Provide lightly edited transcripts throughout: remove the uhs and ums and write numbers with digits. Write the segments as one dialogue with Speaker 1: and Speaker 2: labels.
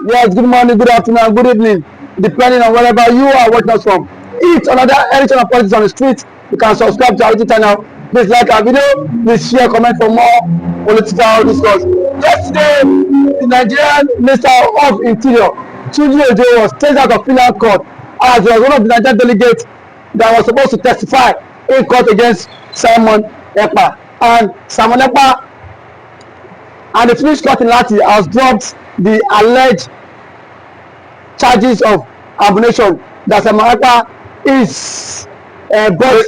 Speaker 1: Yes, good morning, good afternoon, good evening, depending on wherever you are watching us from. Each another edition of Politics on the Street. You can subscribe to our YouTube channel. Please like our video. Please share, comment for more political discourse. Yesterday, the Nigerian Minister of Interior, Tunji was taken out of Finland court as he was one of the Nigerian delegates that was supposed to testify in court against Simon Ekpa. And Simon Ekpa and the Finnish court in Lati has dropped the alleged charges of abomination that Simon Ekpa is brought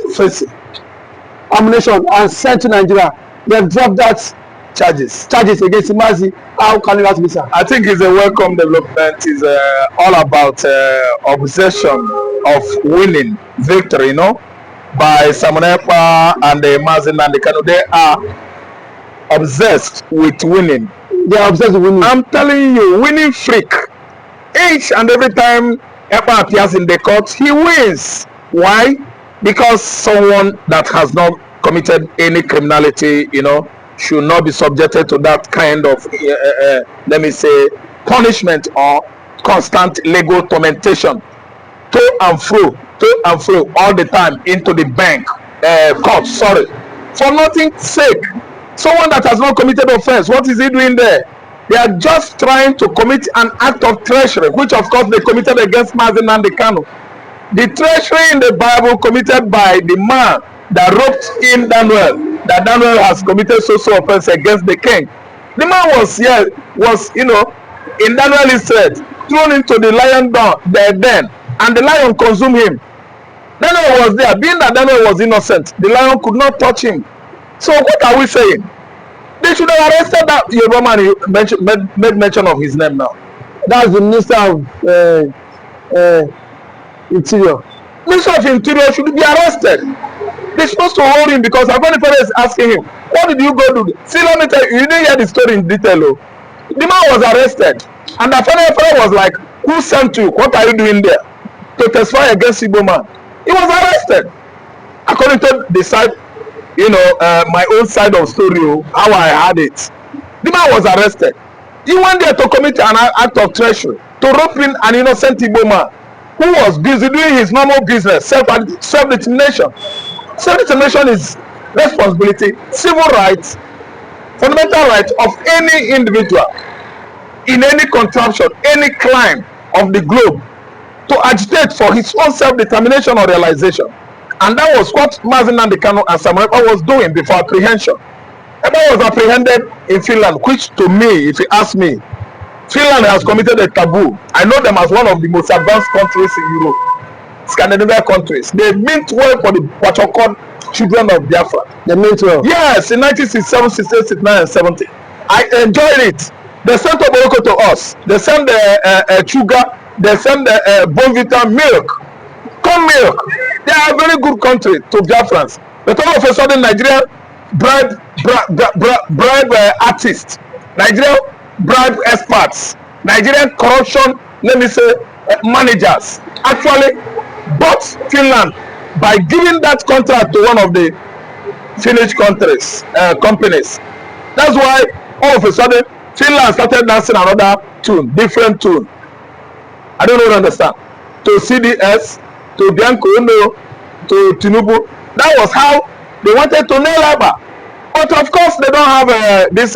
Speaker 1: abomination and sent to Nigeria. They've dropped that charges against Imazi. How can you ask me, sir?
Speaker 2: I think it's a welcome development. It's all about obsession of winning victory, you know, by Simon Ekpa and Imazi nnamdikanu. They are obsessed with winning.
Speaker 1: They are obsessed with winning.
Speaker 2: I'm telling you, winning freak. Each and every time Ekpa appears in the court, he wins. Why? Because someone that has not committed any criminality, you know, should not be subjected to that kind of, let me say, punishment or constant legal tormentation, to and fro all the time into the bank, court, sorry, for nothing's sake. Someone that has not committed offense, what is he doing there? They are just trying to commit an act of treachery, which of course they committed against nnamdikanu. The treachery in the Bible committed by the man that roped in Daniel, that Daniel has committed so offense against the king. The man was you know, in Daniel he said, thrown into the lion den, and the lion consumed him. Daniel was there, being that Daniel was innocent, the lion could not touch him. So what are we saying? They should have arrested that Yoruba man. You made mention of his name now.
Speaker 1: That's the Minister of Interior.
Speaker 2: Minister of Interior should be arrested. They're supposed to hold him because Agbonifere is asking him, what did you go do? See, let me tell you, you didn't hear the story in detail. Oh. The man was arrested. And Agbonifere was like, who sent you? What are you doing there? To testify against Igbo man. He was arrested. According to the side, you know, my own side of story, how I had it. The man was arrested. He went there to commit an act of treachery, to rope in an innocent Igbo man who was busy doing his normal business, self-determination. Self-determination is responsibility, civil rights, fundamental rights of any individual in any contraption, any clime of the globe to agitate for his own self-determination or realization. And that was what nnamdikanu and Simon Ekpa was doing before apprehension. Ekpa was apprehended in Finland, which to me, if you ask me, Finland has committed a taboo. I know them as one of the most advanced countries in Europe, Scandinavian countries. They meant well for the what you call children of Biafra.
Speaker 1: They meant well.
Speaker 2: Yes, in 1967, 68, 69, and 70. I enjoyed it. They sent Oboroko to us. They sent sugar. They sent Bonvita milk. Corn milk. They are a very good country to Biafrans. But all of a sudden, Nigeria bribe artists. Nigeria bribe experts. Nigerian corruption, let me say, managers actually bought Finland by giving that contract to one of the Finnish companies. That's why all of a sudden Finland started dancing another tune, different tune. I don't really understand. To CDS, to Bianco, to Tinubu. That was how they wanted to nail Aba. But of course they don't have this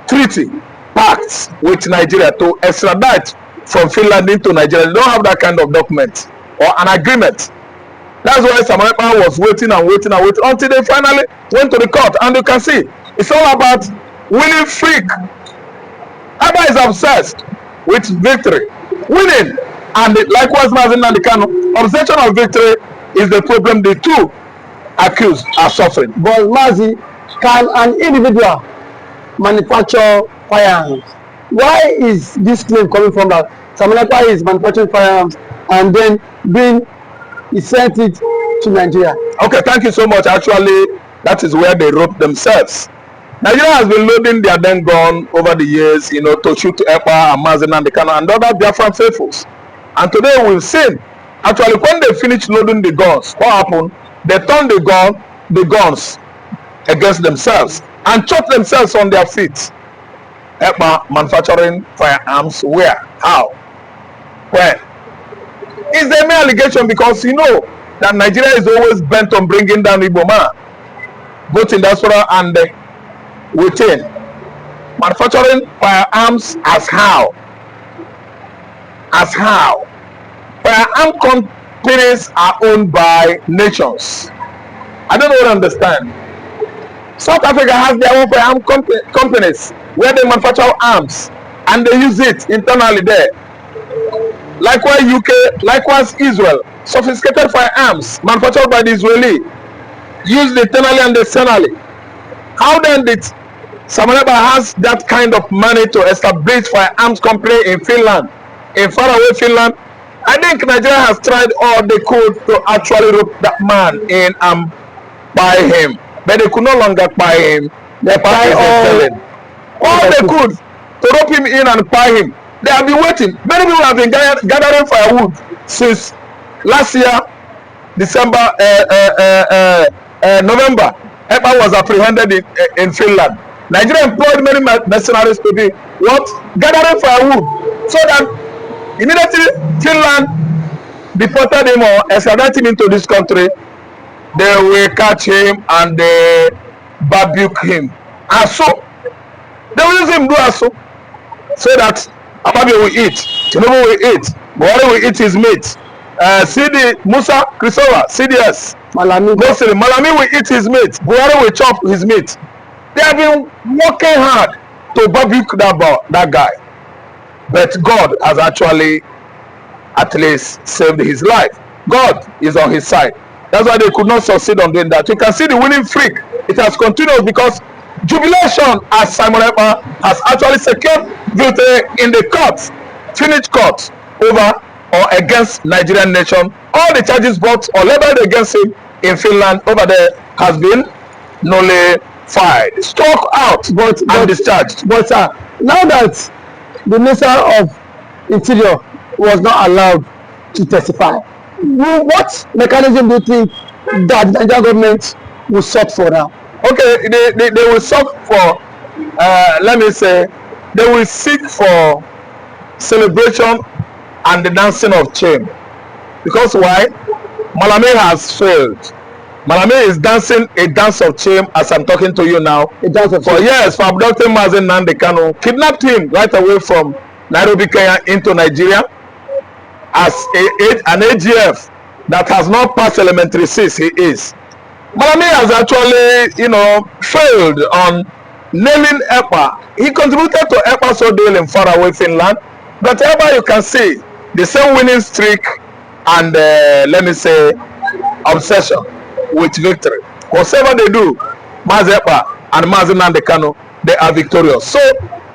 Speaker 2: treaty pact with Nigeria to extradite from Finland into Nigeria. They don't have that kind of document or an agreement. That's why Simon Ekpa was waiting until they finally went to the court. And you can see it's all about winning freak. Ekpa is obsessed with victory, winning, and likewise nnamdikanu. Obsession of victory is the problem the two accused are suffering.
Speaker 1: But Mazi, can an individual manufacture firearms? Why is this claim coming from that Simon Ekpa is manufacturing firearms and then he sent it to Nigeria?
Speaker 2: Okay, thank you so much. Actually, that is where they wrote themselves. Nigeria has been loading their then gun over the years, you know, to shoot Ekpa and nnamdikanu and other Biafran faithfuls. And today we've seen, actually, when they finished loading the guns, what happened? They turned the guns against themselves and shot themselves on their feet. Ekpa manufacturing firearms where? How? Where? It's a mere allegation because you know that Nigeria is always bent on bringing down Igbo man, both in diaspora and within. Manufacturing firearms as how? As how? Firearm companies are owned by nations. I don't know what I understand. South Africa has their own firearm companies where they manufacture arms and they use it internally there. Likewise UK, likewise Israel, sophisticated firearms manufactured by the Israeli, used internally and externally. How then did Simon Ekpa has that kind of money to establish firearms company in Finland, in faraway Finland? I think Nigeria has tried all they could to actually rope that man in and buy him, but they could no longer buy him. They buy all they could to rope him in and buy him. They have been waiting. Many people have been gathering firewood since last year, December, November. Ekpa was apprehended in Finland. Nigeria employed many mercenaries to be what? Gathering firewood, so that immediately Finland deported him or extradited him into this country. They will catch him and they barbecue him. And so they will use him do aso, so that Ababi will eat, Tinubu will eat, Buhari will eat his meat. CD Musa Christopher, CDS, Malami will eat his meat. Buhari will chop his meat. They have been working hard to barbecue that guy, but God has actually at least saved his life. God is on his side. That's why they could not succeed on doing that. You can see the winning streak. It has continued because jubilation as Simon Ekpa has actually secured victory in the court, finished court over or against Nigerian nation. All the charges brought or leveled against him in Finland over there has been nullified, struck out, but discharged.
Speaker 1: But now that the Minister of Interior was not allowed to testify, what mechanism do you think that the Nigerian government will sort for now?
Speaker 2: Okay, they will sort for, let me say, they will seek for celebration and the dancing of shame. Because why? Malame has failed. Malame is dancing a dance of shame as I'm talking to you now.
Speaker 1: A dance of
Speaker 2: shame. For years, for abducting nnamdikanu, kidnapped him right away from Nairobi, Kenya into Nigeria as an AGF that has not passed elementary 6, he is. Malame has actually, failed on naming Ekpa. He contributed to Ekpa's ordeal in faraway Finland, but Ekpa, you can see the same winning streak and let me say obsession with victory. Whatever they do, Mazi Ekpa and Mazi nnamdikanu, they are victorious. So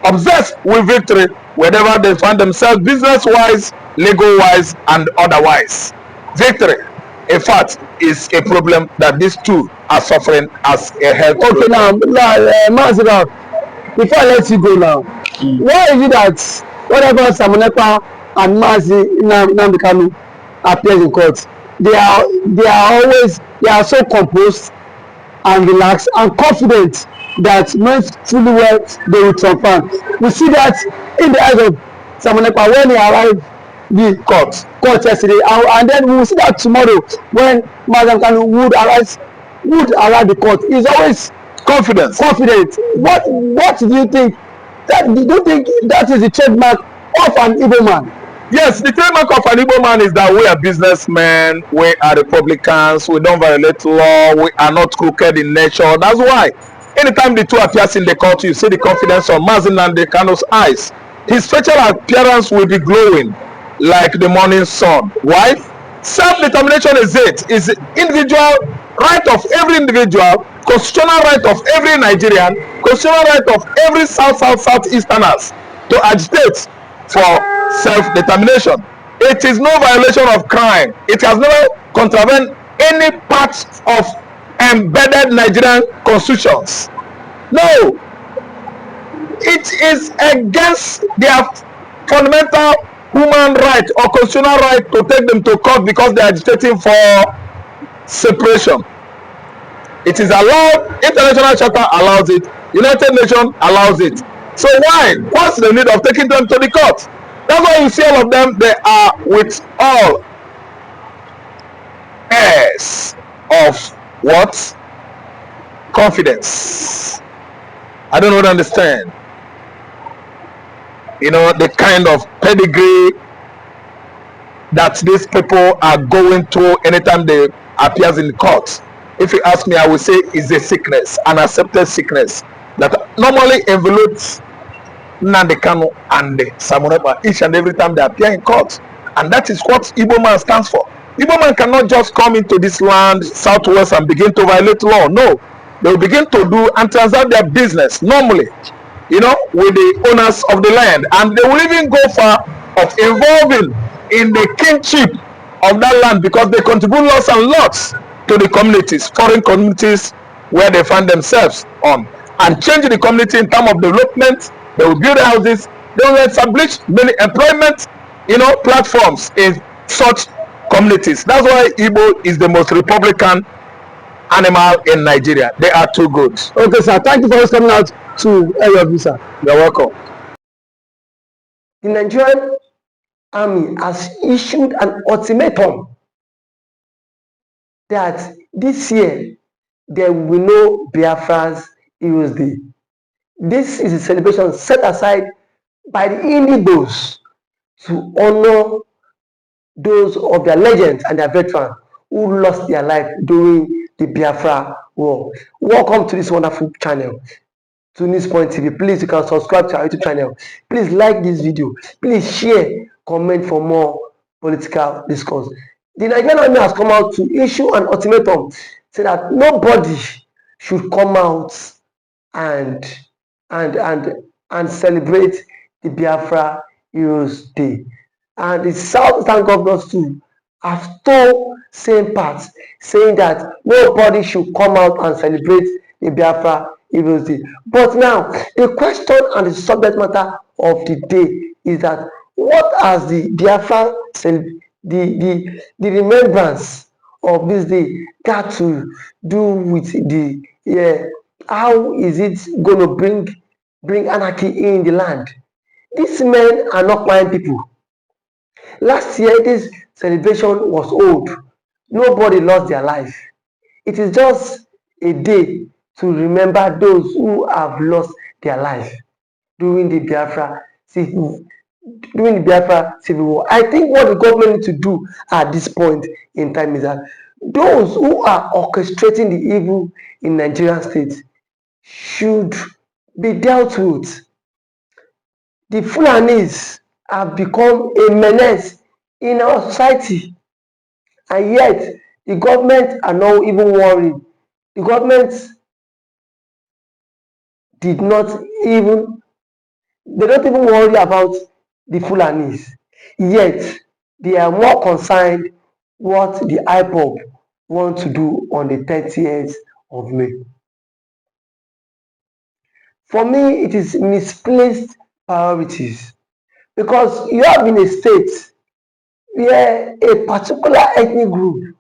Speaker 2: obsessed with victory wherever they find themselves, business-wise, legal-wise, and otherwise. Victory, in fact, is a problem that these two are suffering as a health.
Speaker 1: Okay, now, Mazi, before I let you go now, why is it that whatever Simon Ekpa and Mazi nnamdikanu appears in court, they are so composed and relaxed and confident that knowing fully well they will triumph. We see that in the eyes of Simon Ekpa when he arrived the court yesterday, and then we will see that tomorrow when Mazi nnamdikanu would arrive the court. He's always confident. What do you think? Do you think that is the trademark of an Igbo man?
Speaker 2: Yes, the trademark of an Igbo man is that we are businessmen, we are Republicans, we don't violate law, we are not crooked in nature. That's why anytime the two appears in the court, you see the confidence on Mazi nnamdikanu's eyes. His facial appearance will be glowing like the morning sun. Why? Self-determination is it. Is individual right of every individual, constitutional right of every Nigerian, constitutional right of every Southeasterners to agitate for self-determination. It is no violation of crime. It has never contravened any part of embedded Nigerian constitutions. No, it is against their fundamental human right or constitutional right to take them to court because they are agitating for separation. It is allowed. International Charter allows it. United Nations allows it. So why? What's the need of taking them to the court? That's why you see all of them, they are with all airs of what? Confidence. I don't understand. You know, the kind of pedigree that these people are going through anytime they appears in court. If you ask me, I would say it's a sickness, an accepted sickness that normally envelopes nnamdikanu and Simon Ekpa each and every time they appear in court. And that is what Igbo man stands for. Igbo man cannot just come into this land, southwest, and begin to violate law. No, they will begin to do and transact their business normally, you know, with the owners of the land, and they will even go far of involving in the kingship of that land because they contribute lots and lots to the communities, foreign communities where they find themselves on, and change the community in terms of development. They will build houses, they will establish many employment, you know, platforms in such communities. That's why Igbo is the most Republican animal in Nigeria. They are too good.
Speaker 1: Okay, sir. Thank you for us coming out to air your view, sir.
Speaker 2: You're welcome.
Speaker 3: The Nigerian army has issued an ultimatum that this year there will be no Biafra's Heroes Day. This is a celebration set aside by the Indigbos to honor those of their legends and their veterans who lost their life during the Biafra war. Welcome to this wonderful channel, Tunis Point TV. Please, you can subscribe to our YouTube channel. Please like this video. Please share, comment for more political discourse. The Nigerian army has come out to issue an ultimatum saying that nobody should come out and celebrate the Biafra Heroes Day. And the Southern governors too have told same parts, saying that nobody should come out and celebrate the Biafra Heroes Day. But now, the question and the subject matter of the day is that what has the Biafra, the remembrance of this day got to do with the how is it going to bring anarchy in the land? These men are not quiet people. Last year, this celebration was old. Nobody lost their life. It is just a day to remember those who have lost their life during the Biafra civil war. I think what the government needs to do at this point in time is that those who are orchestrating the evil in Nigerian state should be dealt with. The Fulanis have become a menace in our society, and yet the government are not even worried. The government they don't even worry about the Fulanis, yet they are more concerned what the IPOB want to do on the 30th of May. For me, it is misplaced priorities, because you have in a state where a particular ethnic group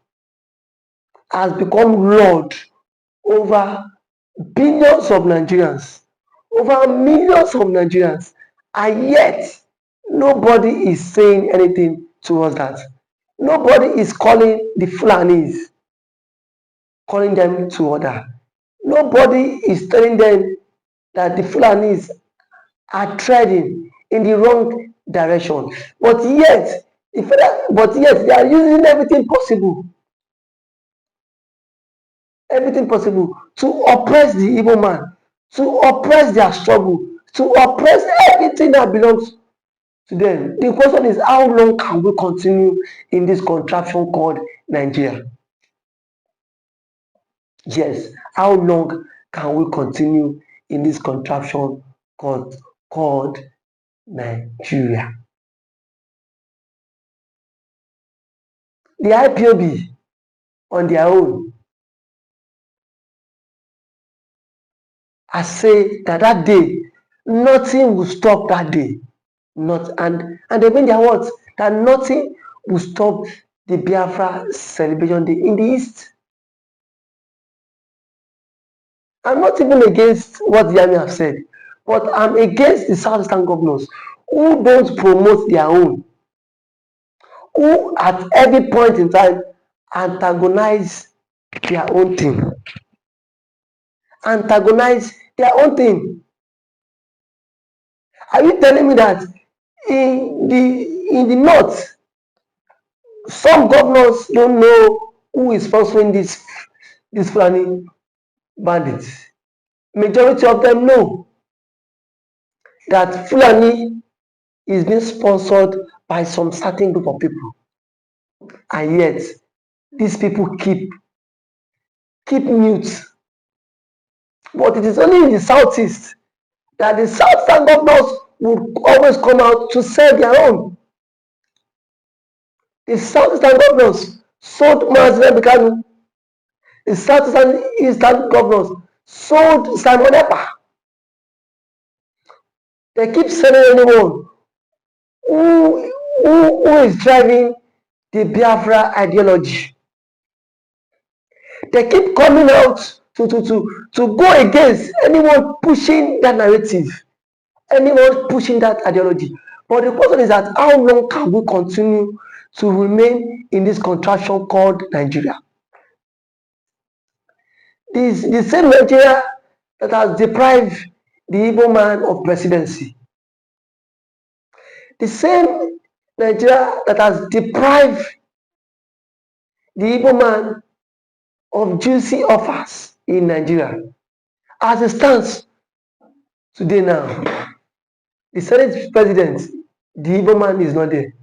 Speaker 3: has become lord over billions of Nigerians, over millions of Nigerians, and yet nobody is saying anything towards that. Nobody is calling the Fulanis, calling them to order. Nobody is telling them that the Fulanis are treading in the wrong direction. But yet they are using everything possible to oppress the Igbo man, to oppress their struggle, to oppress everything that belongs to them. The question is, how long can we continue in this contraption called Nigeria? Yes, how long can we continue in this contraption called Nigeria? The IPOB on their own has said that day nothing will stop that day. And they mean their words that nothing will stop the Biafra celebration day in the East. I'm not even against what the army have said, But I'm against the Southeastern governors who don't promote their own, who at every point in time antagonize their own thing. Antagonize their own thing. Are you telling me that in the north, some governors don't know who is sponsoring this Fulani bandits? Majority of them know that Fulani is being sponsored by some certain group of people, and yet these people keep mute. But it is only in the southeast that the southern governors would always come out to sell their own. The southeastern governors sold nnamdikanu. The southeastern eastern governors sold Simon Ekpa. They keep selling anyone who is driving the Biafra ideology. They keep coming out to go against anyone pushing that narrative, anyone pushing that ideology. But the question is that how long can we continue to remain in this contraction called Nigeria? This the same Nigeria that has deprived the Igbo man of presidency. The same Nigeria that has deprived the Igbo man of juicy offers in Nigeria. As it stands today now, the Senate president, the Igbo man is not there.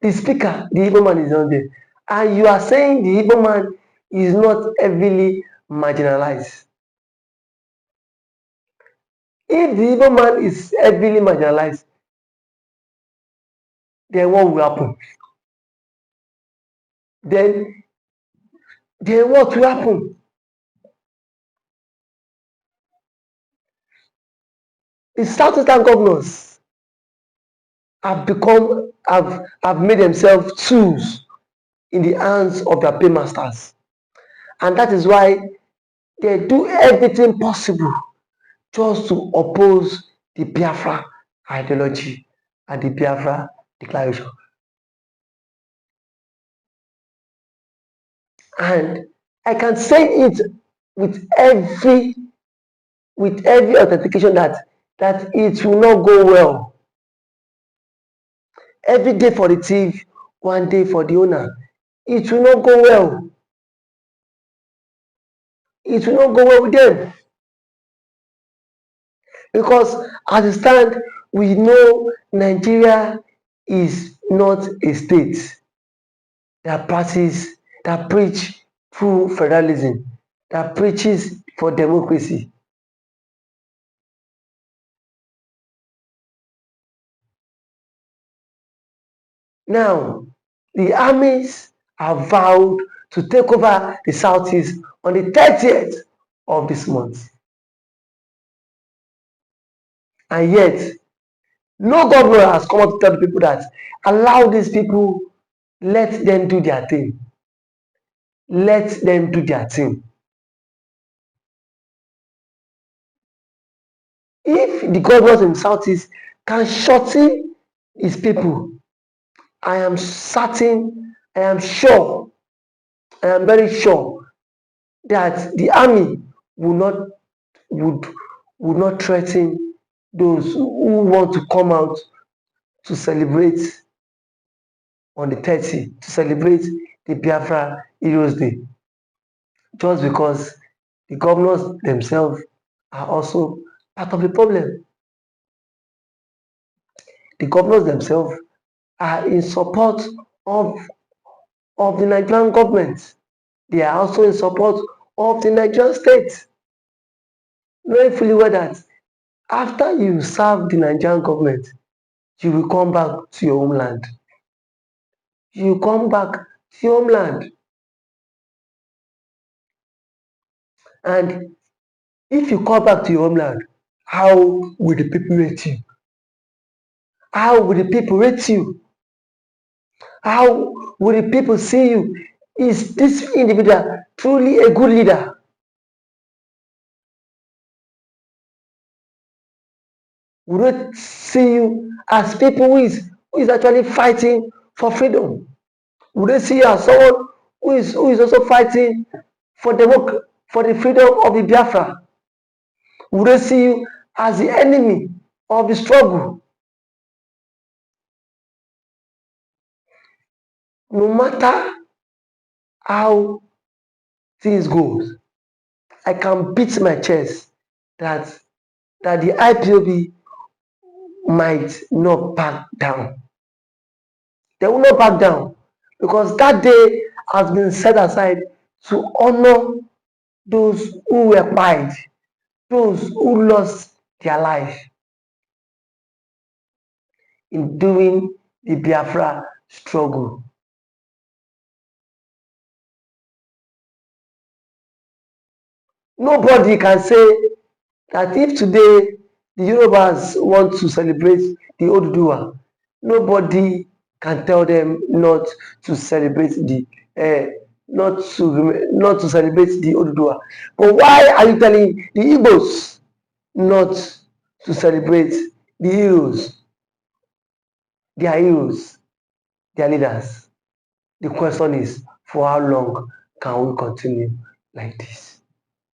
Speaker 3: The speaker, the Igbo man is not there. And you are saying the Igbo man is not heavily marginalized. If the Igbo man is heavily marginalized, then what will happen? Then what will happen? The Southeastern governors have made themselves tools in the hands of their paymasters. And that is why they do everything possible just to oppose the Biafra ideology and the Biafra declaration. And I can say it with every authentication that it will not go well. Every day for the thief, one day for the owner. It will not go well. It will not go well with them. Because as it stands, we know Nigeria is not a state that preach through federalism, that preaches for democracy. Now, the armies have vowed to take over the southeast on the 30th of this month. And yet, no governor has come up to tell the people that allow these people, let them do their thing. Let them do their thing. If the governors in the southeast can shorten his people, I am certain, I am sure, I am very sure that the army would not threaten those who want to come out to celebrate on the 30th, to celebrate the Biafra Heroes Day, just because the governors themselves are also part of the problem. The governors themselves are in support of the Nigerian government. They are also in support of the Nigerian state, knowing fully well that after you serve the Nigerian government, you will come back to your homeland. You come back to your homeland. And if you come back to your homeland, how will the people rate you? How will the people rate you? How will the people see you? Is this individual truly a good leader? We don't see you as people who is actually fighting for freedom. We don't see you as someone who is also fighting for for the freedom of the Biafra. We don't see you as the enemy of the struggle. No matter how things goes, I can beat my chest that the IPOB might not back down. They will not back down because that day has been set aside to honor those who were pied, those who lost their life in doing the Biafra struggle. Nobody can say that if today the Yorubas want to celebrate the Oduduwa, nobody can tell them not to celebrate the not to celebrate the Oduduwa. But why are you telling the Igbos not to celebrate the heroes, their leaders? The question is, for how long can we continue like this?